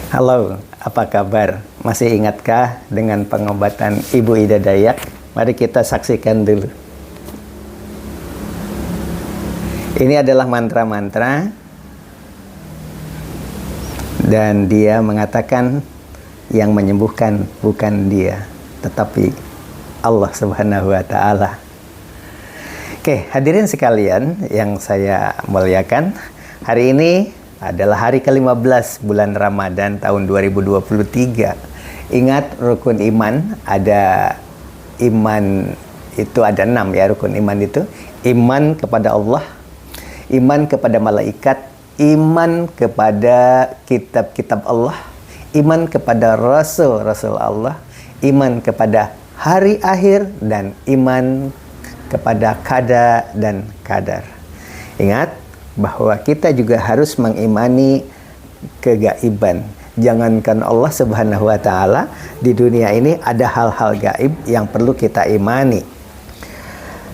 Halo, apa kabar? Masih ingatkah dengan pengobatan Ibu Ida Dayak? Mari kita saksikan dulu. Ini adalah mantra-mantra dan dia mengatakan yang menyembuhkan bukan dia, tetapi Allah Subhanahu wa Ta'ala. Oke, hadirin sekalian yang saya muliakan, hari ini adalah hari ke-15 bulan Ramadan tahun 2023. Ingat rukun iman, ada iman itu ada 6 ya rukun iman itu. Iman kepada Allah, iman kepada malaikat, iman kepada kitab-kitab Allah, iman kepada rasul-rasul Allah, iman kepada hari akhir, dan iman kepada qada dan qadar. Ingat bahwa kita juga harus mengimani kegaiban. Jangankan Allah Subhanahu wa Ta'ala, di dunia ini ada hal-hal gaib yang perlu kita imani.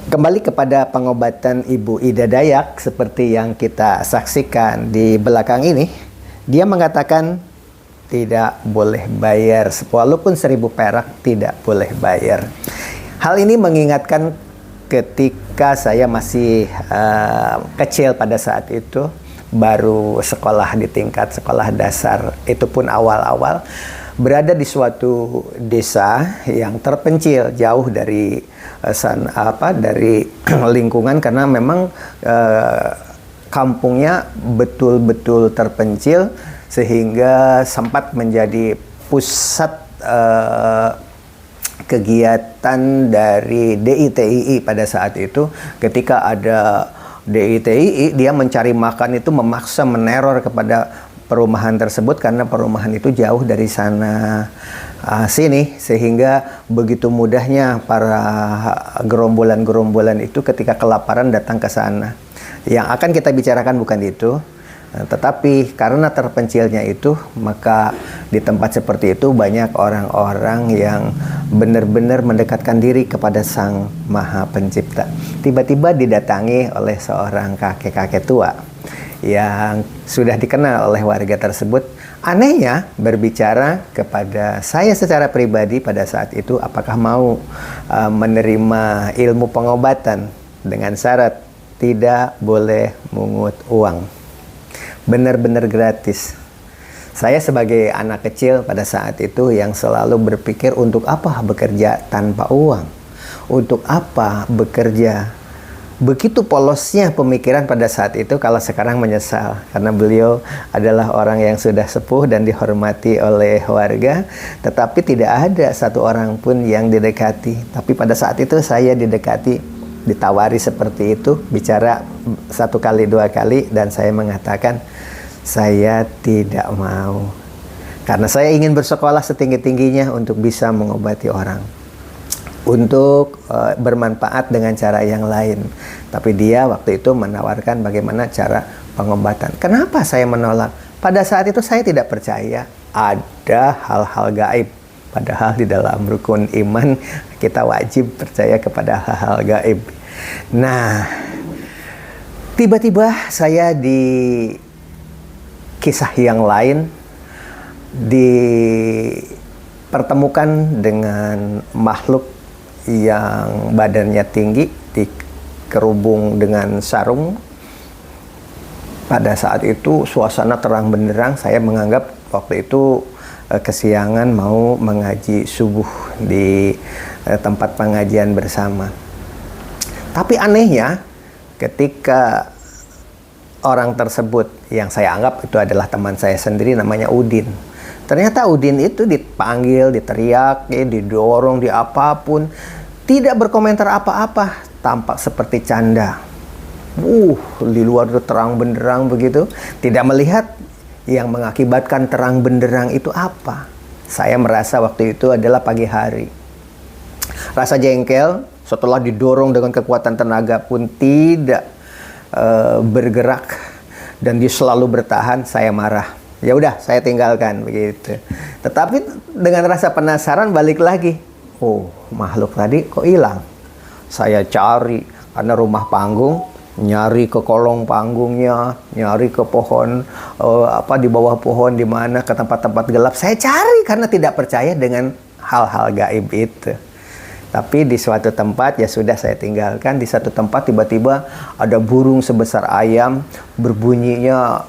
Kembali kepada pengobatan Ibu Ida Dayak seperti yang kita saksikan di belakang ini, dia mengatakan tidak boleh bayar, walaupun 1000 perak tidak boleh bayar. Hal ini mengingatkan ketika saya masih kecil pada saat itu, baru sekolah di tingkat sekolah dasar, itu pun awal-awal, berada di suatu desa yang terpencil jauh dari dari lingkungan, karena memang kampungnya betul-betul terpencil sehingga sempat menjadi pusat kegiatan dari DITII pada saat itu. Ketika ada DITII, dia mencari makan itu memaksa meneror kepada perumahan tersebut karena perumahan itu jauh dari sana sini, sehingga begitu mudahnya para gerombolan-gerombolan itu ketika kelaparan datang ke sana. Yang akan kita bicarakan bukan itu. Tetapi karena terpencilnya itu, maka di tempat seperti itu banyak orang-orang yang benar-benar mendekatkan diri kepada Sang Maha Pencipta. Tiba-tiba didatangi oleh seorang kakek-kakek tua yang sudah dikenal oleh warga tersebut. Anehnya berbicara kepada saya secara pribadi pada saat itu, apakah mau menerima ilmu pengobatan dengan syarat tidak boleh mungut uang. Benar-benar gratis. Saya sebagai anak kecil pada saat itu yang selalu berpikir, untuk apa bekerja tanpa uang? Untuk apa bekerja? Begitu polosnya pemikiran pada saat itu, kalau sekarang menyesal. Karena beliau adalah orang yang sudah sepuh dan dihormati oleh warga, tetapi tidak ada satu orang pun yang didekati. Tapi pada saat itu saya didekati, ditawari seperti itu, bicara 1 kali 2 kali, dan saya mengatakan saya tidak mau, karena saya ingin bersekolah setinggi-tingginya untuk bisa mengobati orang, untuk bermanfaat dengan cara yang lain. Tapi dia waktu itu menawarkan bagaimana cara pengobatan. Kenapa saya menolak? Pada saat itu saya tidak percaya ada hal-hal gaib. Padahal di dalam rukun iman kita wajib percaya kepada hal-hal gaib. Nah, tiba-tiba saya di kisah yang lain dipertemukan dengan makhluk yang badannya tinggi, dikerubung dengan sarung. Pada saat itu suasana terang benderang. Saya menganggap waktu itu kesiangan mau mengaji subuh di tempat pengajian bersama. Tapi anehnya, ketika orang tersebut yang saya anggap itu adalah teman saya sendiri, namanya Udin. Ternyata Udin itu dipanggil, diteriak, didorong, di apapun, tidak berkomentar apa-apa, tampak seperti canda. Di luar itu terang benderang begitu, tidak melihat yang mengakibatkan terang benderang itu apa. Saya merasa waktu itu adalah pagi hari. Rasa jengkel, setelah didorong dengan kekuatan tenaga pun tidak bergerak, dan dia selalu bertahan. Saya marah. Ya udah, saya tinggalkan begitu. Tetapi dengan rasa penasaran balik lagi. Makhluk tadi kok hilang? Saya cari, karena rumah panggung nyari ke kolong panggungnya, nyari ke pohon, di bawah pohon, di mana, ke tempat-tempat gelap. Saya cari karena tidak percaya dengan hal-hal gaib itu. Tapi di suatu tempat, ya sudah, saya tinggalkan. Di satu tempat tiba-tiba ada burung sebesar ayam, berbunyinya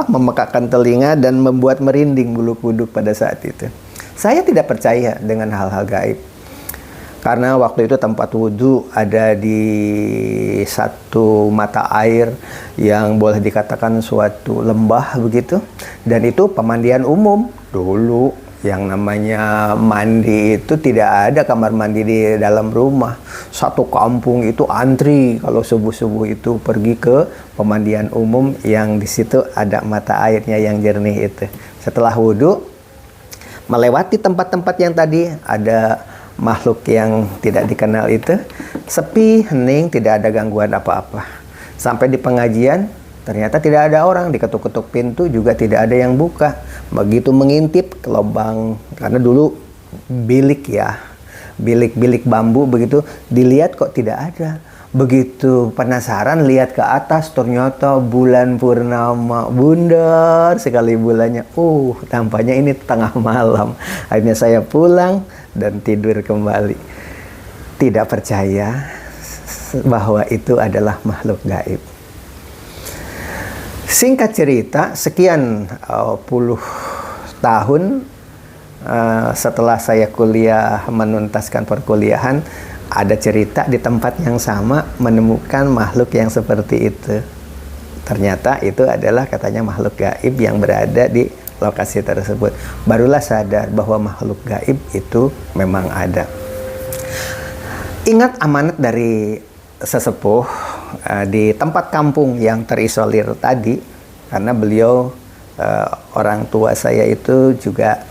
memekakkan telinga dan membuat merinding bulu kuduk pada saat itu. Saya tidak percaya dengan hal-hal gaib. Karena waktu itu tempat wudhu ada di satu mata air yang boleh dikatakan suatu lembah begitu. Dan itu pemandian umum dulu. Yang namanya mandi itu tidak ada kamar mandi di dalam rumah. Satu kampung itu antri kalau subuh-subuh itu pergi ke pemandian umum yang di situ ada mata airnya yang jernih itu. Setelah wudhu, melewati tempat-tempat yang tadi ada makhluk yang tidak dikenal itu, sepi, hening, tidak ada gangguan apa-apa. Sampai di pengajian, ternyata tidak ada orang, diketuk-ketuk pintu juga tidak ada yang buka. Begitu mengintip ke lubang, karena dulu bilik bambu begitu, dilihat kok tidak ada. Begitu penasaran lihat ke atas, ternyata bulan purnama, bundar sekali bulannya. Tampaknya ini tengah malam. Akhirnya saya pulang dan tidur kembali. Tidak percaya bahwa itu adalah makhluk gaib. Singkat cerita, sekian puluh tahun setelah saya kuliah, menuntaskan perkuliahan, ada cerita di tempat yang sama menemukan makhluk yang seperti itu. Ternyata itu adalah katanya makhluk gaib yang berada di lokasi tersebut. Barulah sadar bahwa makhluk gaib itu memang ada. Ingat amanat dari sesepuh di tempat kampung yang terisolir tadi, karena beliau orang tua saya itu juga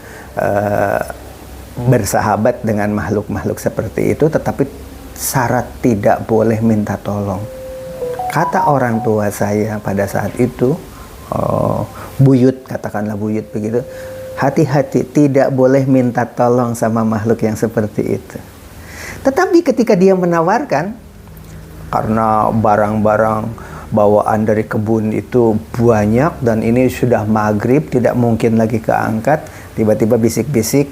bersahabat dengan makhluk-makhluk seperti itu, tetapi syarat tidak boleh minta tolong. Kata orang tua saya pada saat itu, buyut, katakanlah buyut begitu, hati-hati, tidak boleh minta tolong sama makhluk yang seperti itu. Tetapi ketika dia menawarkan, karena barang-barang bawaan dari kebun itu banyak dan ini sudah maghrib, tidak mungkin lagi keangkat, tiba-tiba bisik-bisik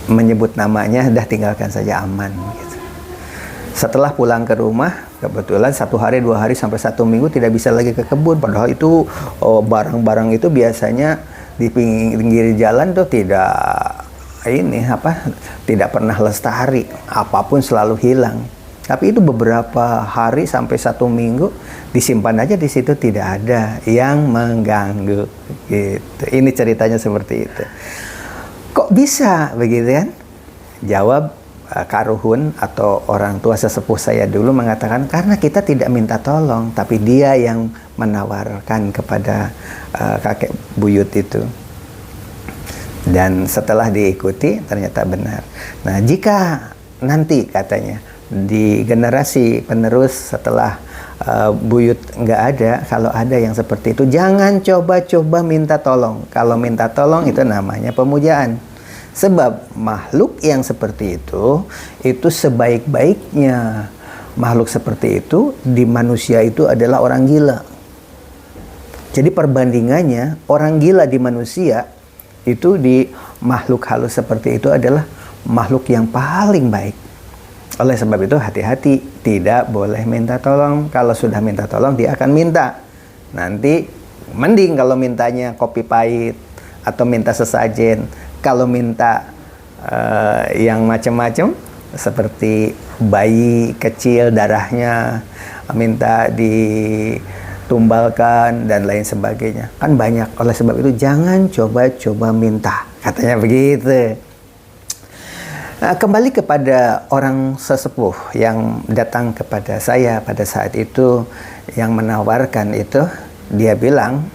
menyebut namanya, dah tinggalkan saja, aman gitu. Setelah pulang ke rumah, kebetulan 1 hari, 2 hari, sampai 1 minggu tidak bisa lagi ke kebun. Padahal itu barang-barang itu biasanya di pinggir jalan tuh tidak pernah lestari, apapun selalu hilang. Tapi itu beberapa hari sampai 1 minggu disimpan aja di situ, tidak ada yang mengganggu gitu. Ini ceritanya seperti itu. Kok bisa begitu kan? Jawab Karuhun atau orang tua sesepuh saya dulu mengatakan, karena kita tidak minta tolong, tapi dia yang menawarkan kepada kakek buyut itu. Dan setelah diikuti ternyata benar. Nah, jika nanti katanya di generasi penerus setelah buyut nggak ada, kalau ada yang seperti itu, jangan coba-coba minta tolong. Kalau minta tolong itu namanya pemujaan. Sebab makhluk yang seperti itu sebaik-baiknya makhluk seperti itu di manusia itu adalah orang gila. Jadi perbandingannya, orang gila di manusia itu di makhluk halus seperti itu adalah makhluk yang paling baik. Oleh sebab itu hati-hati, tidak boleh minta tolong. Kalau sudah minta tolong dia akan minta. Nanti mending kalau mintanya kopi pahit atau minta sesajen. Kalau minta yang macam-macam seperti bayi kecil darahnya minta ditumbalkan dan lain sebagainya, kan banyak. Oleh sebab itu jangan coba-coba minta, katanya begitu. Nah, kembali kepada orang sesepuh yang datang kepada saya pada saat itu, yang menawarkan itu, dia bilang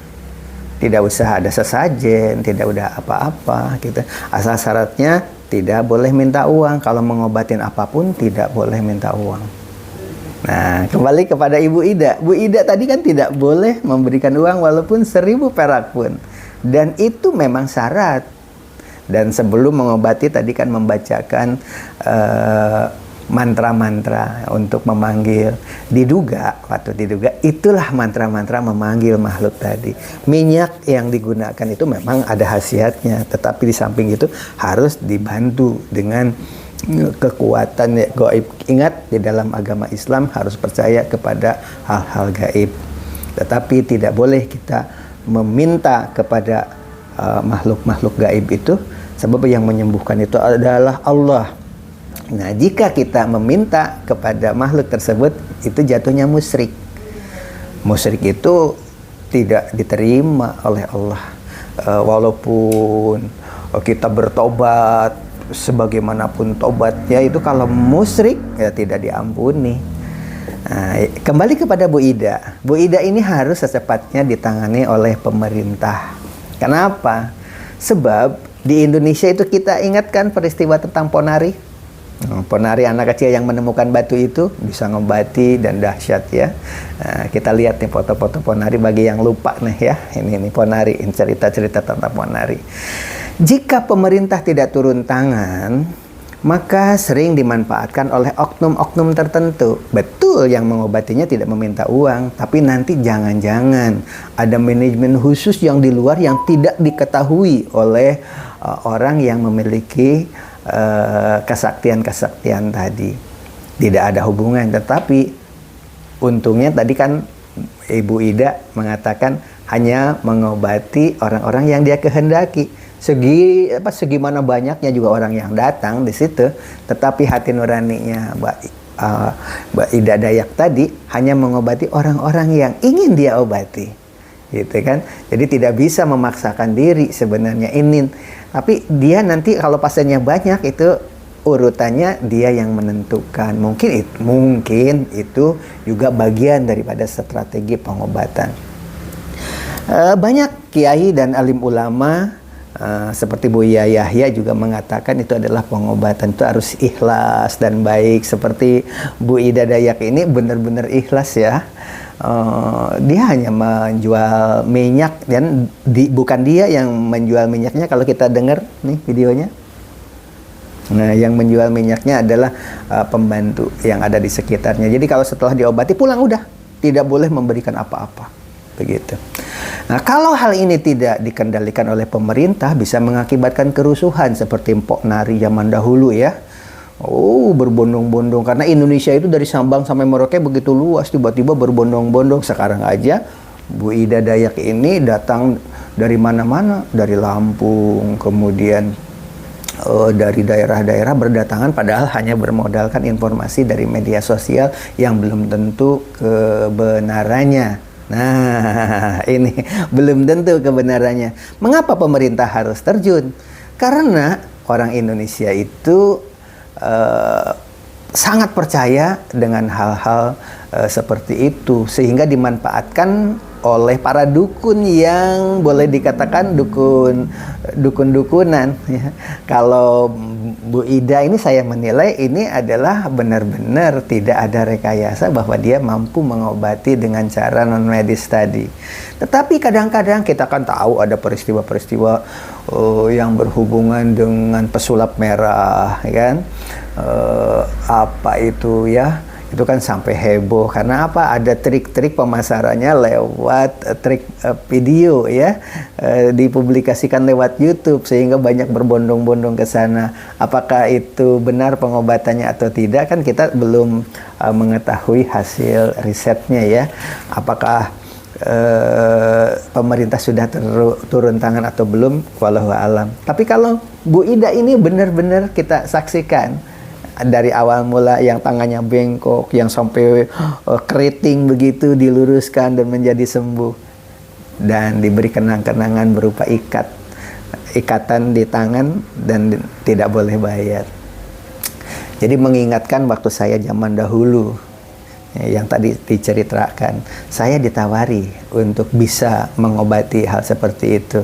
tidak usah ada sesajen, tidak udah apa-apa gitu. Asal syaratnya tidak boleh minta uang. Kalau mengobatin apapun tidak boleh minta uang. Nah, kembali kepada Ibu Ida. Bu Ida tadi kan tidak boleh memberikan uang walaupun 1000 perak pun. Dan itu memang syarat. Dan sebelum mengobati tadi kan membacakan mantra-mantra untuk memanggil. Waktu diduga itulah mantra-mantra memanggil makhluk tadi. Minyak yang digunakan itu memang ada khasiatnya, tetapi di samping itu harus dibantu dengan kekuatan gaib. Ingat, di dalam agama Islam harus percaya kepada hal-hal gaib. Tetapi tidak boleh kita meminta kepada makhluk-makhluk gaib itu, sebab yang menyembuhkan itu adalah Allah. Nah, jika kita meminta kepada makhluk tersebut, itu jatuhnya musyrik. Musyrik itu tidak diterima oleh Allah. Walaupun kita bertobat, sebagaimanapun tobatnya, itu kalau musyrik ya tidak diampuni. Nah, kembali kepada Bu Ida. Bu Ida ini harus secepatnya ditangani oleh pemerintah. Kenapa? Sebab di Indonesia itu kita ingatkan peristiwa tentang Ponari. Ponari, anak kecil yang menemukan batu itu bisa ngobati dan dahsyat ya. Nah, kita lihat nih foto-foto Ponari bagi yang lupa nih ya. Ini Ponari, ini cerita-cerita tentang Ponari. Jika pemerintah tidak turun tangan, maka sering dimanfaatkan oleh oknum-oknum tertentu. Betul, yang mengobatinya tidak meminta uang, tapi nanti jangan-jangan ada manajemen khusus yang di luar yang tidak diketahui oleh orang yang memiliki kesaktian-kesaktian tadi. Tidak ada hubungan, tetapi untungnya tadi kan Ibu Ida mengatakan hanya mengobati orang-orang yang dia kehendaki. Segimana banyaknya juga orang yang datang di situ, tetapi hati nuraninya Mbak Ida Dayak tadi hanya mengobati orang-orang yang ingin dia obati, gitu kan. Jadi tidak bisa memaksakan diri sebenarnya ini, tapi dia nanti kalau pasiennya banyak itu urutannya dia yang menentukan. Mungkin itu juga bagian daripada strategi pengobatan. Banyak kiai dan alim ulama seperti Buya Yahya juga mengatakan itu adalah pengobatan itu harus ikhlas dan baik. Seperti Bu Ida Dayak ini benar-benar ikhlas ya. Dia hanya menjual minyak dan bukan dia yang menjual minyaknya. Kalau kita dengar nih videonya, nah yang menjual minyaknya adalah pembantu yang ada di sekitarnya. Jadi kalau setelah diobati pulang udah, tidak boleh memberikan apa-apa, begitu. Nah, kalau hal ini tidak dikendalikan oleh pemerintah, bisa mengakibatkan kerusuhan seperti Mpok Nari zaman dahulu ya. Berbondong-bondong, karena Indonesia itu dari Sabang sampai Merauke begitu luas, tiba-tiba berbondong-bondong. Sekarang aja Bu Ida Dayak ini datang dari mana-mana, dari Lampung, kemudian dari daerah-daerah berdatangan, padahal hanya bermodalkan informasi dari media sosial yang belum tentu kebenarannya. Nah, ini belum tentu kebenarannya. Mengapa pemerintah harus terjun? Karena orang Indonesia itu sangat percaya dengan hal-hal seperti itu, sehingga dimanfaatkan oleh para dukun yang boleh dikatakan dukun-dukunan ya. Kalau Bu Ida ini saya menilai ini adalah benar-benar tidak ada rekayasa bahwa dia mampu mengobati dengan cara non medis tadi. Tetapi kadang-kadang kita kan tahu ada peristiwa-peristiwa yang berhubungan dengan pesulap merah, kan? Apa itu ya? Itu kan sampai heboh karena apa? Ada trik-trik pemasarannya lewat trik video ya, dipublikasikan lewat YouTube sehingga banyak berbondong-bondong ke sana. Apakah itu benar pengobatannya atau tidak, kan kita belum mengetahui hasil risetnya ya. Apakah pemerintah sudah turun tangan atau belum, wallahu alam. Tapi kalau Bu Ida ini benar-benar kita saksikan dari awal mula yang tangannya bengkok, yang sampai keriting begitu diluruskan dan menjadi sembuh, dan diberi kenang-kenangan berupa ikatan di tangan dan tidak boleh bayar. Jadi mengingatkan waktu saya zaman dahulu yang tadi diceritakan, saya ditawari untuk bisa mengobati hal seperti itu,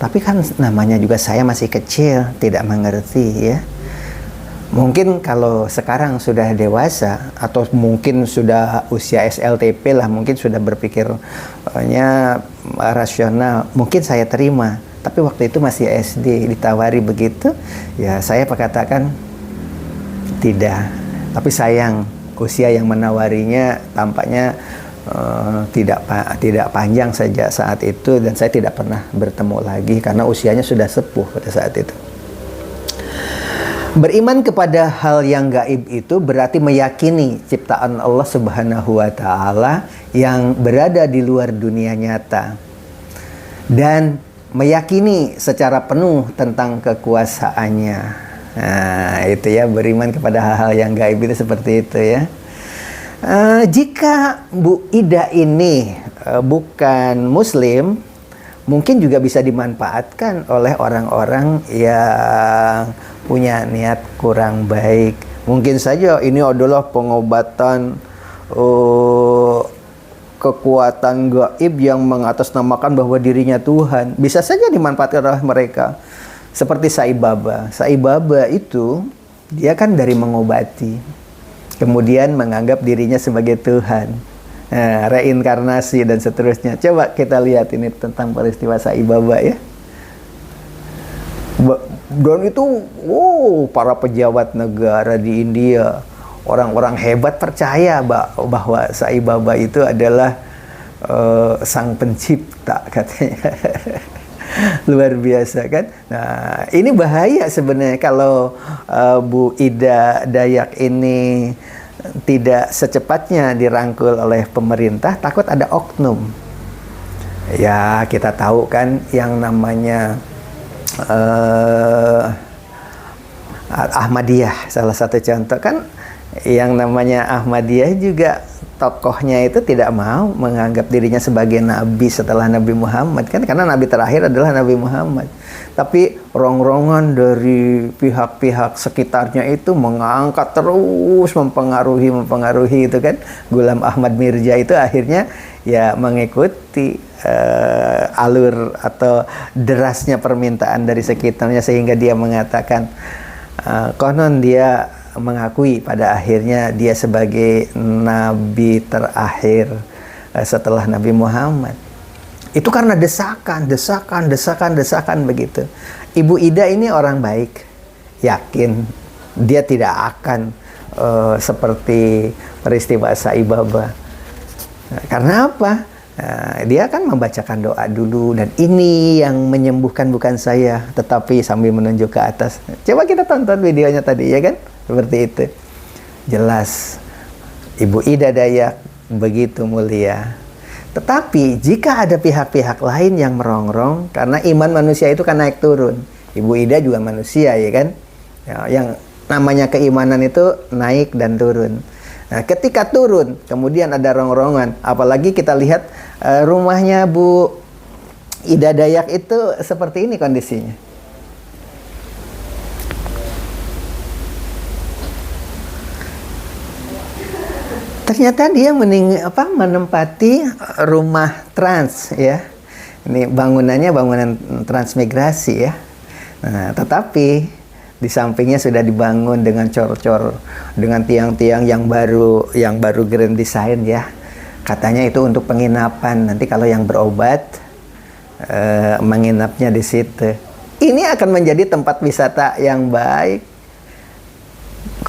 tapi kan namanya juga saya masih kecil, tidak mengerti ya. Mungkin kalau sekarang sudah dewasa atau mungkin sudah usia SLTP lah, mungkin sudah berpikirnya rasional, mungkin saya terima. Tapi waktu itu masih SD, ditawari begitu, ya saya katakan tidak. Tapi sayang, usia yang menawarinya tampaknya tidak panjang saja saat itu, dan saya tidak pernah bertemu lagi karena usianya sudah sepuh pada saat itu. Beriman kepada hal yang gaib itu berarti meyakini ciptaan Allah Subhanahu wa Ta'ala yang berada di luar dunia nyata, dan meyakini secara penuh tentang kekuasaannya. Nah, itu ya, beriman kepada hal-hal yang gaib itu seperti itu ya. Jika Bu Ida ini bukan Muslim, mungkin juga bisa dimanfaatkan oleh orang-orang yang punya niat kurang baik. Mungkin saja ini adalah pengobatan kekuatan gaib yang mengatasnamakan bahwa dirinya Tuhan. Bisa saja dimanfaatkan oleh mereka. Seperti Sai Baba. Sai Baba itu dia kan dari mengobati, kemudian menganggap dirinya sebagai Tuhan. Nah, reinkarnasi dan seterusnya. Coba kita lihat ini tentang peristiwa Sai Baba ya. Dan itu, para pejabat negara di India, orang-orang hebat percaya bahwa Sai Baba itu adalah sang pencipta katanya. Luar biasa kan? Nah, ini bahaya sebenarnya kalau Bu Ida Dayak ini tidak secepatnya dirangkul oleh pemerintah, takut ada oknum. Ya, kita tahu kan yang namanya Ahmadiyah, salah satu contoh kan, yang namanya Ahmadiyah juga tokohnya itu tidak mau menganggap dirinya sebagai nabi setelah Nabi Muhammad kan, karena nabi terakhir adalah Nabi Muhammad. Tapi rongrongan dari pihak-pihak sekitarnya itu mengangkat terus, mempengaruhi itu kan. Ghulam Ahmad Mirza itu akhirnya ya mengikuti alur atau derasnya permintaan dari sekitarnya, sehingga dia mengatakan konon dia mengakui pada akhirnya dia sebagai nabi terakhir setelah Nabi Muhammad. Itu karena desakan begitu. Ibu Ida ini orang baik, yakin dia tidak akan seperti peristiwa Sai Baba. Karena apa? Dia kan membacakan doa dulu, dan ini yang menyembuhkan bukan saya, tetapi sambil menunjuk ke atas. Coba kita tonton videonya tadi ya kan, seperti itu. Jelas Ibu Ida Dayak begitu mulia. Tetapi jika ada pihak-pihak lain yang merongrong, karena iman manusia itu kan naik turun. Ibu Ida juga manusia ya kan, yang namanya keimanan itu naik dan turun. Nah, ketika turun, kemudian ada rongrongan. Apalagi kita lihat rumahnya Bu Ida Dayak itu seperti ini kondisinya. Ternyata dia menempati rumah trans ya. Ini bangunannya bangunan transmigrasi ya. Nah, tetapi di sampingnya sudah dibangun dengan cor-cor, dengan tiang-tiang yang baru grand design ya. Katanya itu untuk penginapan. Nanti kalau yang berobat menginapnya di situ. Ini akan menjadi tempat wisata yang baik.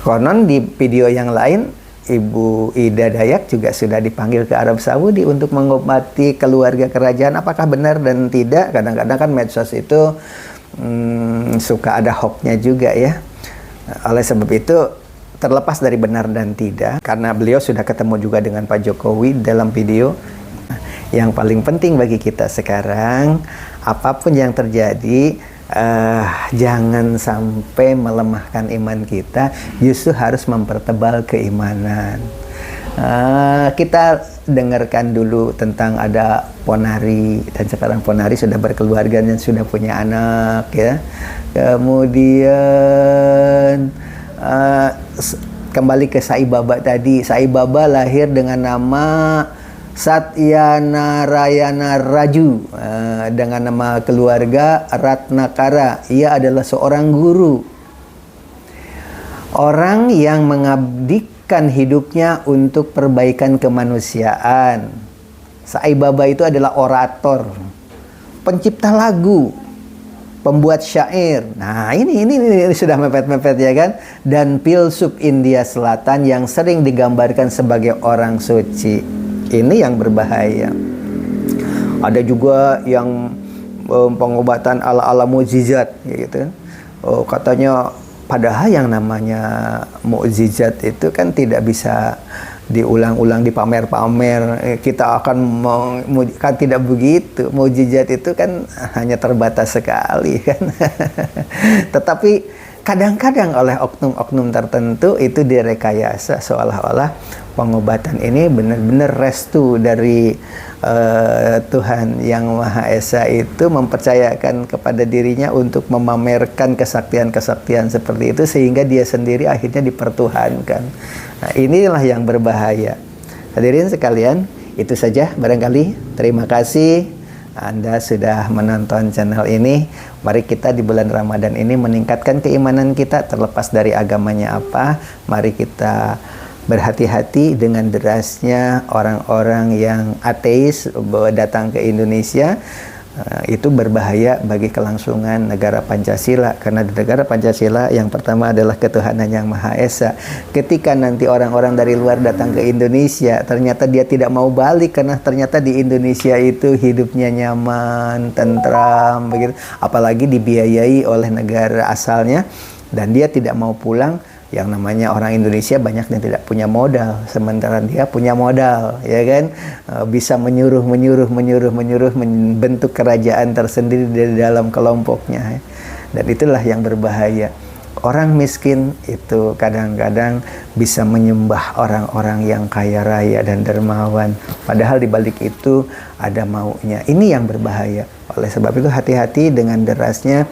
Konon di video yang lain, Ibu Ida Dayak juga sudah dipanggil ke Arab Saudi untuk mengobati keluarga kerajaan. Apakah benar dan tidak? Kadang-kadang kan medsos itu suka ada hoaxnya juga ya. Oleh sebab itu, terlepas dari benar dan tidak, karena beliau sudah ketemu juga dengan Pak Jokowi dalam video, yang paling penting bagi kita sekarang, apapun yang terjadi, jangan sampai melemahkan iman kita, justru harus mempertebal keimanan. Kita dengarkan dulu tentang ada Ponari, dan sekarang Ponari sudah berkeluarga dan sudah punya anak ya. Kemudian kembali ke Sai Baba tadi. Sai Baba lahir dengan nama Satya Narayana Raju, dengan nama keluarga Ratnakara. Ia adalah seorang guru, orang yang mengabdikan hidupnya untuk perbaikan kemanusiaan. Sai Baba itu adalah orator, pencipta lagu, pembuat syair. Nah, ini sudah mepet-mepet ya kan? Dan filsuf India Selatan yang sering digambarkan sebagai orang suci. Ini yang berbahaya. Ada juga yang pengobatan ala-ala mukjizat gitu. Katanya padahal yang namanya mukjizat itu kan tidak bisa diulang-ulang, dipamer-pamer. Kita akan kan tidak begitu. Mukjizat itu kan hanya terbatas sekali kan. Tetapi kadang-kadang oleh oknum-oknum tertentu itu direkayasa seolah-olah pengobatan ini benar-benar restu dari Tuhan yang Maha Esa itu mempercayakan kepada dirinya untuk memamerkan kesaktian-kesaktian seperti itu sehingga dia sendiri akhirnya dipertuhankan. Nah, inilah yang berbahaya. Hadirin sekalian, itu saja barangkali. Terima kasih Anda sudah menonton channel ini. Mari kita di bulan Ramadan ini meningkatkan keimanan kita terlepas dari agamanya apa. Mari kita berhati-hati dengan derasnya orang-orang yang ateis datang ke Indonesia. Itu berbahaya bagi kelangsungan negara Pancasila, karena di negara Pancasila yang pertama adalah ketuhanan yang Maha Esa. Ketika nanti orang-orang dari luar datang ke Indonesia, ternyata dia tidak mau balik karena ternyata di Indonesia itu hidupnya nyaman, tentram begitu, apalagi dibiayai oleh negara asalnya, dan dia tidak mau pulang. Yang namanya orang Indonesia banyak yang tidak punya modal, sementara dia punya modal, ya kan? Bisa menyuruh membentuk kerajaan tersendiri di dalam kelompoknya. Dan itulah yang berbahaya. Orang miskin itu kadang-kadang bisa menyembah orang-orang yang kaya raya dan dermawan. Padahal di balik itu ada maunya. Ini yang berbahaya. Oleh sebab itu hati-hati dengan derasnya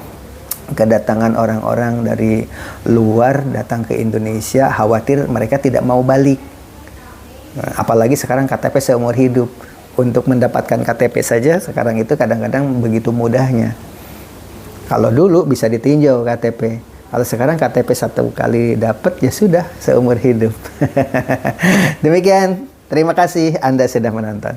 kedatangan orang-orang dari luar datang ke Indonesia, khawatir mereka tidak mau balik. Apalagi sekarang KTP seumur hidup. Untuk mendapatkan KTP saja sekarang itu kadang-kadang begitu mudahnya. Kalau dulu bisa ditinjau KTP. Kalau sekarang KTP satu kali dapat ya sudah seumur hidup. Demikian, terima kasih Anda sudah menonton.